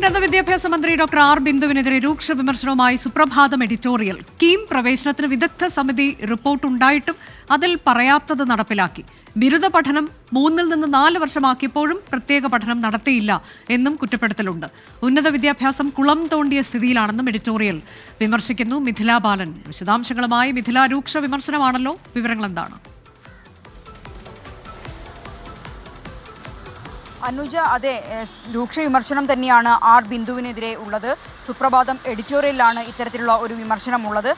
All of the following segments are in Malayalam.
ഉന്നത വിദ്യാഭ്യാസ മന്ത്രി ഡോക്ടർ ആർ ബിന്ദുവിനെതിരെ രൂക്ഷ വിമർശനവുമായി സുപ്രഭാതം എഡിറ്റോറിയൽ. കീം പ്രവേശനത്തിന് വിദഗ്ധ സമിതി റിപ്പോർട്ട് ഉണ്ടായിട്ടും അതിൽ പറയാത്തത് നടപ്പിലാക്കി. ബിരുദ പഠനം 3 നിന്ന് 4 വർഷമാക്കിയപ്പോഴും പ്രത്യേക പഠനം നടത്തിയില്ല എന്നും കുറ്റപ്പെടുത്തലുണ്ട്. ഉന്നത വിദ്യാഭ്യാസം കുളം തോണ്ടിയ സ്ഥിതിയിലാണെന്നും എഡിറ്റോറിയൽ വിമർശിക്കുന്നു. മിഥില ബാലൻ വിശദാംശങ്ങളുമായി. മിഥില, രൂക്ഷ വിമർശനമാണല്ലോ, വിവരങ്ങൾ എന്താണ്? അനുജ, അതെ, രൂക്ഷ വിമർശനം തന്നെയാണ് ആർ ബിന്ദുവിനെതിരെ ഉള്ളത്. സുപ്രഭാതം എഡിറ്റോറിയലിലാണ് ഇത്തരത്തിലുള്ള ഒരു വിമർശനമുള്ളത്.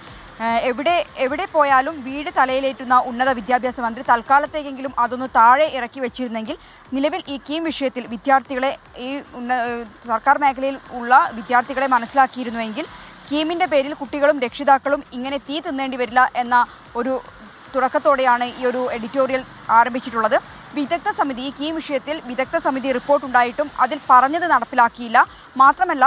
എവിടെ പോയാലും വീട് തലയിലേറ്റുന്ന ഉന്നത വിദ്യാഭ്യാസ മന്ത്രി തൽക്കാലത്തേക്കെങ്കിലും അതൊന്ന് താഴെ ഇറക്കി വെച്ചിരുന്നെങ്കിൽ നിലവിൽ ഈ കീം വിഷയത്തിൽ വിദ്യാർത്ഥികളെ, ഈ സർക്കാർ മേഖലയിൽ ഉള്ള വിദ്യാർത്ഥികളെ മനസ്സിലാക്കിയിരുന്നുവെങ്കിൽ കീമിൻ്റെ പേരിൽ കുട്ടികളും രക്ഷിതാക്കളും ഇങ്ങനെ തീ തിന്നേണ്ടി വരില്ല എന്ന ഒരു തുടക്കത്തോടെയാണ് ഈ ഒരു എഡിറ്റോറിയൽ ആരംഭിച്ചിട്ടുള്ളത്. വിദഗ്ധ സമിതി, ഈ കീം വിഷയത്തിൽ വിദഗ്ധ സമിതി റിപ്പോർട്ട് ഉണ്ടായിട്ടും അതിൽ പറഞ്ഞത് നടപ്പിലാക്കിയില്ല, മാത്രമല്ല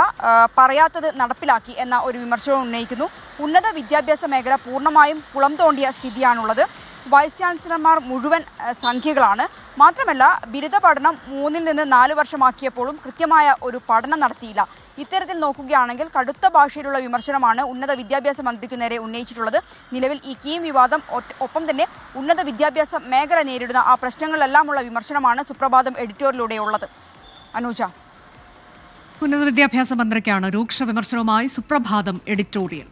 പറയാത്തത് നടപ്പിലാക്കി എന്ന ഒരു വിമർശനം ഉന്നയിക്കുന്നു. ഉന്നത വിദ്യാഭ്യാസ മേഖല പൂർണ്ണമായും കുളം തോണ്ടിയ സ്ഥിതിയാണുള്ളത്. വൈസ് ചാൻസലർമാർ മുഴുവൻ സംഖ്യകളാണ്. മാത്രമല്ല ബിരുദ പഠനം 3 നിന്ന് 4 വർഷമാക്കിയപ്പോഴും കൃത്യമായ ഒരു പഠനം നടത്തിയില്ല. ഇത്തരത്തിൽ നോക്കുകയാണെങ്കിൽ കടുത്ത ഭാഷയിലുള്ള വിമർശനമാണ് ഉന്നത വിദ്യാഭ്യാസ മന്ത്രിക്ക് നേരെ ഉന്നയിച്ചിട്ടുള്ളത്. നിലവിൽ ഈ കീം വിവാദം ഒപ്പം തന്നെ ഉന്നത വിദ്യാഭ്യാസ മേഖല നേരിടുന്ന ആ പ്രശ്നങ്ങളിലെല്ലാമുള്ള വിമർശനമാണ് സുപ്രഭാതം എഡിറ്റോറിയലിലൂടെ ഉള്ളത്. അനൂജ, ഉന്നത വിദ്യാഭ്യാസ മന്ത്രിക്കാണ് രൂക്ഷ വിമർശനവുമായി സുപ്രഭാതം എഡിറ്റോറിയൽ.